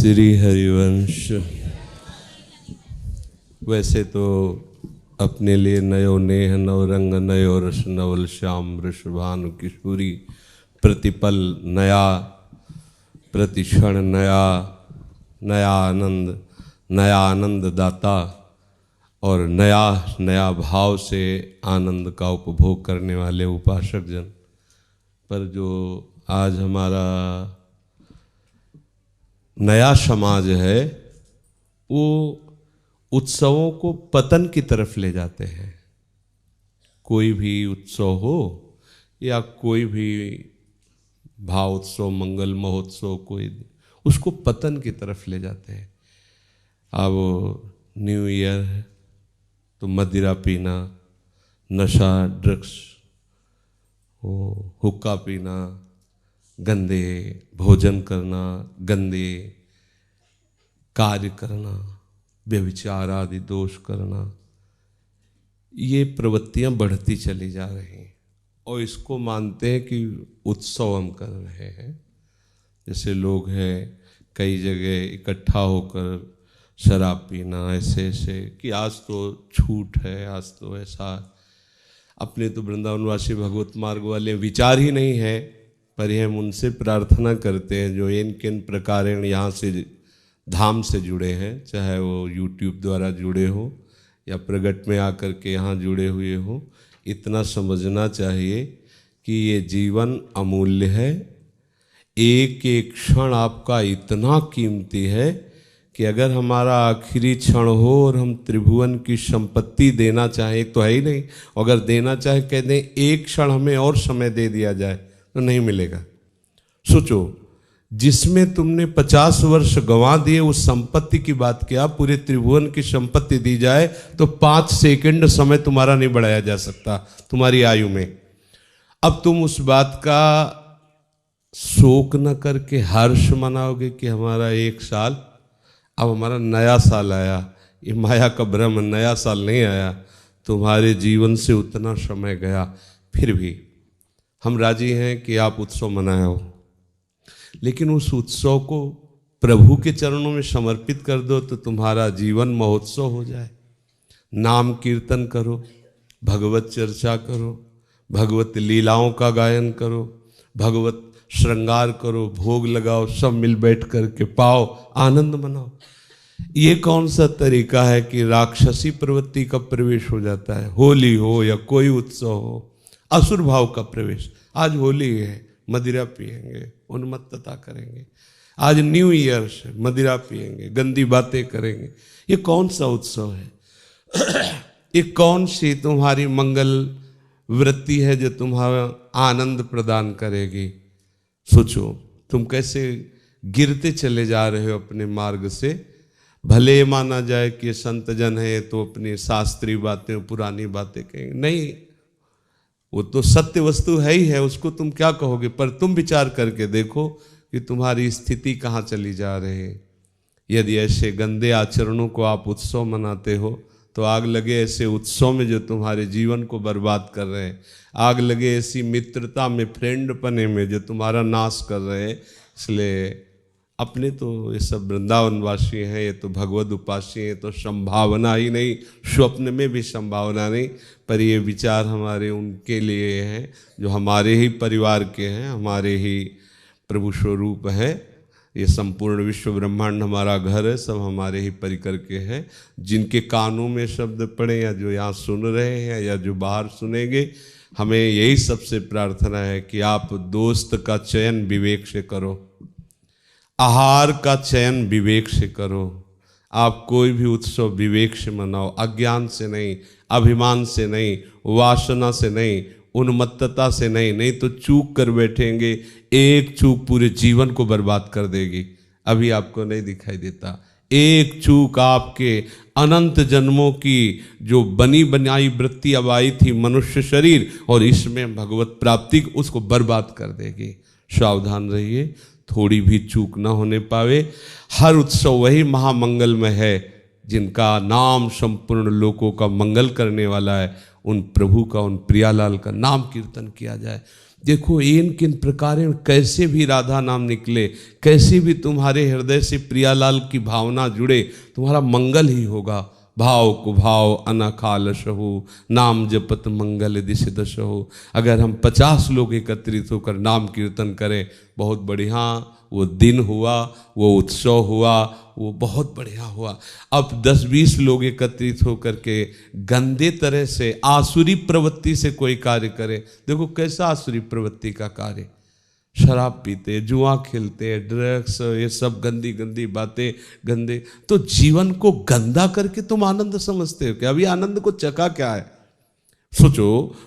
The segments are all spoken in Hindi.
श्री हरिवंश। वैसे तो अपने लिए नयो नेह नव रंग नयो रस नवल श्याम वृषभानु किशोरी, प्रतिपल नया, प्रतिक्षण नया, नया आनंद दाता और नया नया भाव से आनंद का उपभोग करने वाले उपासक जन। पर जो आज हमारा नया समाज है वो उत्सवों को पतन की तरफ ले जाते हैं। कोई भी उत्सव हो या कोई भी भाव उत्सव, मंगल महोत्सव, कोई उसको पतन की तरफ ले जाते हैं। अब न्यू ईयर है तो मदिरा पीना, नशा, ड्रग्स, हुक्का पीना, गंदे भोजन करना, गंदे कार्य करना, व्यभिचार आदि दोष करना, ये प्रवृत्तियां बढ़ती चली जा रही हैं और इसको मानते हैं कि उत्सव हम कर रहे हैं। जैसे लोग हैं कई जगह इकट्ठा होकर शराब पीना, ऐसे ऐसे कि आज तो छूट है, आज तो ऐसा। अपने तो वृंदावनवासी भगवत मार्ग वाले विचार ही नहीं है, पर हम उनसे प्रार्थना करते हैं जो इन किन प्रकार यहाँ से धाम से जुड़े हैं, चाहे वो यूट्यूब द्वारा जुड़े हो या प्रगट में आकर के यहाँ जुड़े हुए हो। इतना समझना चाहिए कि ये जीवन अमूल्य है। एक एक क्षण आपका इतना कीमती है कि अगर हमारा आखिरी क्षण हो और हम त्रिभुवन की संपत्ति देना चाहें, एक तो है ही नहीं, अगर देना चाहे कह दें एक क्षण हमें और समय दे दिया जाए तो नहीं मिलेगा। सोचो, जिसमें तुमने 50 वर्ष गंवा दिए उस संपत्ति की बात किया, पूरे त्रिभुवन की संपत्ति दी जाए तो 5 सेकंड समय तुम्हारा नहीं बढ़ाया जा सकता तुम्हारी आयु में। अब तुम उस बात का शोक न करके हर्ष मनाओगे कि हमारा 1 साल, अब हमारा नया साल आया। ये माया का भ्रम, नया साल नहीं आया, तुम्हारे जीवन से उतना समय गया। फिर भी हम राजी हैं कि आप उत्सव मनाए हो, लेकिन उस उत्सव को प्रभु के चरणों में समर्पित कर दो तो तुम्हारा जीवन महोत्सव हो जाए। नाम कीर्तन करो, भगवत चर्चा करो, भगवत लीलाओं का गायन करो, भगवत श्रृंगार करो, भोग लगाओ, सब मिल बैठ करके पाओ, आनंद मनाओ। ये कौन सा तरीका है कि राक्षसी प्रवृत्ति का प्रवेश हो जाता है? होली हो या कोई उत्सव हो, असुर भाव का प्रवेश। आज होली है, मदिरा पिएंगे, उन्मत्तता करेंगे। आज न्यू ईयर से मदिरा पिएंगे, गंदी बातें करेंगे। ये कौन सा उत्सव है? ये कौन सी तुम्हारी मंगल वृत्ति है जो तुम्हारा आनंद प्रदान करेगी? सोचो, तुम कैसे गिरते चले जा रहे हो अपने मार्ग से। भले माना जाए कि संत जन है तो अपनी शास्त्रीय बातें, पुरानी बातें कहेंगे, नहीं, वो तो सत्य वस्तु है ही है, उसको तुम क्या कहोगे। पर तुम विचार करके देखो कि तुम्हारी स्थिति कहाँ चली जा रही है। यदि ऐसे गंदे आचरणों को आप उत्सव मनाते हो तो आग लगे ऐसे उत्सव में जो तुम्हारे जीवन को बर्बाद कर रहे हैं। आग लगे ऐसी मित्रता में, फ्रेंड पने में जो तुम्हारा नाश कर रहे हैं। इसलिए अपने तो ये सब वृंदावनवासी हैं, ये तो भगवद उपासी हैं, तो संभावना ही नहीं, स्वप्न में भी संभावना नहीं। पर ये विचार हमारे उनके लिए हैं जो हमारे ही परिवार के हैं, हमारे ही प्रभु स्वरूप हैं। ये संपूर्ण विश्व ब्रह्मांड हमारा घर है, सब हमारे ही परिकर के हैं। जिनके कानों में शब्द पड़े या जो यहाँ सुन रहे हैं या जो बाहर सुनेंगे, हमें यही सबसे प्रार्थना है कि आप दोस्त का चयन विवेक से करो, आहार का चयन विवेक से करो। आप कोई भी उत्सव विवेक से मनाओ, अज्ञान से नहीं, अभिमान से नहीं, वासना से नहीं, उन्मत्तता से नहीं। नहीं तो चूक कर बैठेंगे, एक चूक पूरे जीवन को बर्बाद कर देगी। अभी आपको नहीं दिखाई देता, एक चूक आपके अनंत जन्मों की जो बनी बनाई वृत्ति अब आई थी मनुष्य शरीर और इसमें भगवत प्राप्ति, उसको बर्बाद कर देगी। सावधान रहिए, थोड़ी भी चूक ना होने पावे। हर उत्सव वही महामंगलमय है जिनका नाम संपूर्ण लोकों का मंगल करने वाला है। उन प्रभु का, उन प्रियालाल का नाम कीर्तन किया जाए। देखो इन किन प्रकार कैसे भी राधा नाम निकले, कैसे भी तुम्हारे हृदय से प्रियालाल की भावना जुड़े, तुम्हारा मंगल ही होगा। भाव कुभाव अनखालशहु नाम जपत मंगल दिश दशहु। अगर हम 50 लोग एकत्रित होकर नाम कीर्तन करें, बहुत बढ़िया वो दिन हुआ, वो उत्सव हुआ, वो बहुत बढ़िया हुआ। अब 10-20 लोग एकत्रित होकर के गंदे तरह से आसुरी प्रवृत्ति से कोई कार्य करे, देखो कैसा आसुरी प्रवृत्ति का कार्य, शराब पीते, जुआ खेलते, ड्रग्स, ये सब गंदी गंदी बातें, गंदे। तो जीवन को गंदा करके तुम आनंद समझते हो क्या? अभी आनंद को चखा क्या है? सोचो,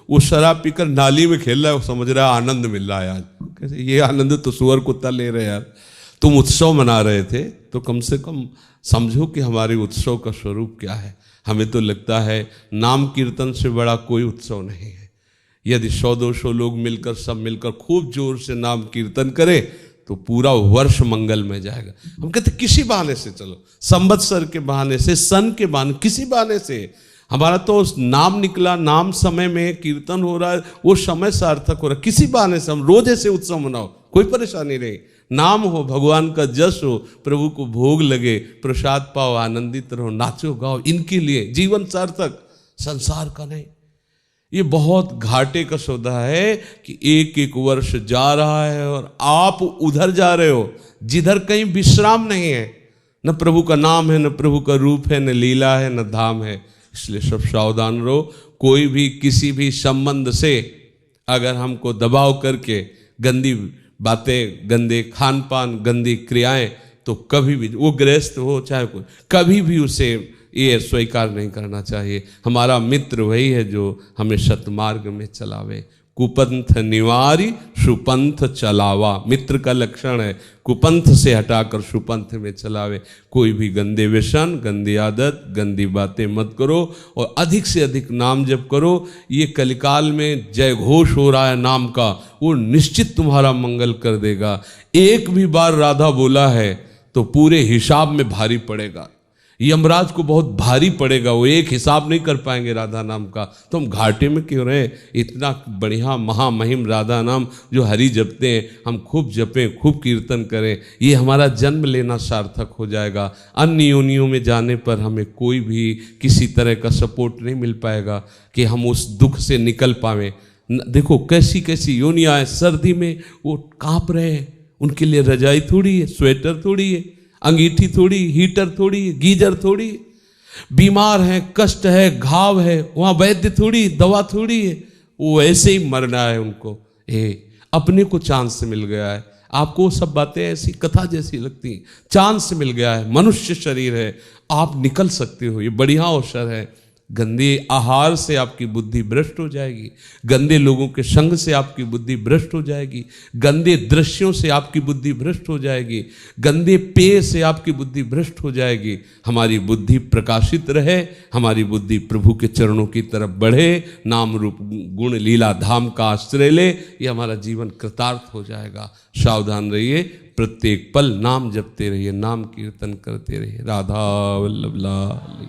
वो शराब पीकर नाली में खेल रहा है, वो समझ रहा है आनंद मिल रहा है आज। कैसे ये आनंद तो सुअर कुत्ता ले रहे यार। तुम उत्सव मना रहे थे तो कम से कम समझो कि हमारे उत्सव का स्वरूप क्या है। हमें तो लगता है नाम कीर्तन से बड़ा कोई उत्सव नहीं है। यदि 100-200 लोग मिलकर, सब मिलकर खूब जोर से नाम कीर्तन करें तो पूरा वर्ष मंगल में जाएगा। हम कहते किसी बहाने से, चलो संवत्सर के बहाने से, सन के बहाने, किसी बहाने से हमारा तो नाम निकला, नाम समय में कीर्तन हो रहा है, वो समय सार्थक हो रहा है, किसी बहाने से हम रोज ऐसे उत्सव मनाओ, कोई परेशानी नहीं। नाम हो, भगवान का जश हो, प्रभु को भोग लगे, प्रसाद पाओ, आनंदित रहो, नाचो गाओ, इनके लिए जीवन सार्थक, संसार का नहीं। ये बहुत घाटे का सौदा है कि एक एक वर्ष जा रहा है और आप उधर जा रहे हो जिधर कहीं विश्राम नहीं है, न प्रभु का नाम है, न प्रभु का रूप है, न लीला है, न धाम है। इसलिए सब सावधान रहो। कोई भी किसी भी संबंध से अगर हमको दबाव करके गंदी बातें, गंदे खान पान, गंदी क्रियाएं, तो कभी भी वो गृहस्थ हो चाहे कोई, कभी भी उसे ये स्वीकार नहीं करना चाहिए। हमारा मित्र वही है जो हमें सतमार्ग में चलावे। कुपंथ निवारी सुपंथ चलावा, मित्र का लक्षण है। कुपंथ से हटाकर सुपंथ में चलावे। कोई भी गंदे व्यसन, गंदी आदत, गंदी बातें मत करो और अधिक से अधिक नाम जप करो। ये कलिकाल में जय घोष हो रहा है नाम का, वो निश्चित तुम्हारा मंगल कर देगा। एक भी बार राधा बोला है तो पूरे हिसाब में भारी पड़ेगा, यमराज को बहुत भारी पड़ेगा, वो एक हिसाब नहीं कर पाएंगे राधा नाम का। तो हम घाटे में क्यों रहे? इतना बढ़िया महामहिम राधा नाम जो हरि जपते हैं, हम खूब जपें, खूब कीर्तन करें, ये हमारा जन्म लेना सार्थक हो जाएगा। अन्य योनियों में जाने पर हमें कोई भी किसी तरह का सपोर्ट नहीं मिल पाएगा कि हम उस दुख से निकल पाएं। देखो कैसी कैसी योनियाँ हैं, सर्दी में वो काँप रहे हैं, उनके लिए रजाई थोड़ी है, स्वेटर थोड़ी है, अंगीठी थोड़ी, हीटर थोड़ी, गीजर थोड़ी, बीमार है, कष्ट है, घाव है, वहाँ वैद्य थोड़ी, दवा थोड़ी है, वो ऐसे ही मरना है उनको। अपने को चांस मिल गया है। आपको सब बातें ऐसी कथा जैसी लगती हैं, चांस मिल गया है, मनुष्य शरीर है, आप निकल सकते हो, ये बढ़िया अवसर है। गंदे आहार से आपकी बुद्धि भ्रष्ट हो जाएगी, गंदे लोगों के संग से आपकी बुद्धि भ्रष्ट हो जाएगी, गंदे दृश्यों से आपकी बुद्धि भ्रष्ट हो जाएगी, गंदे पेय से आपकी बुद्धि भ्रष्ट हो जाएगी। हमारी बुद्धि प्रकाशित रहे, हमारी बुद्धि प्रभु के चरणों की तरफ बढ़े, नाम रूप गुण लीला धाम का आश्रय ले, ये हमारा जीवन कृतार्थ हो जाएगा। सावधान रहिए, प्रत्येक पल नाम जपते रहिए, नाम कीर्तन करते रहिए। राधा वल्लभ लाल।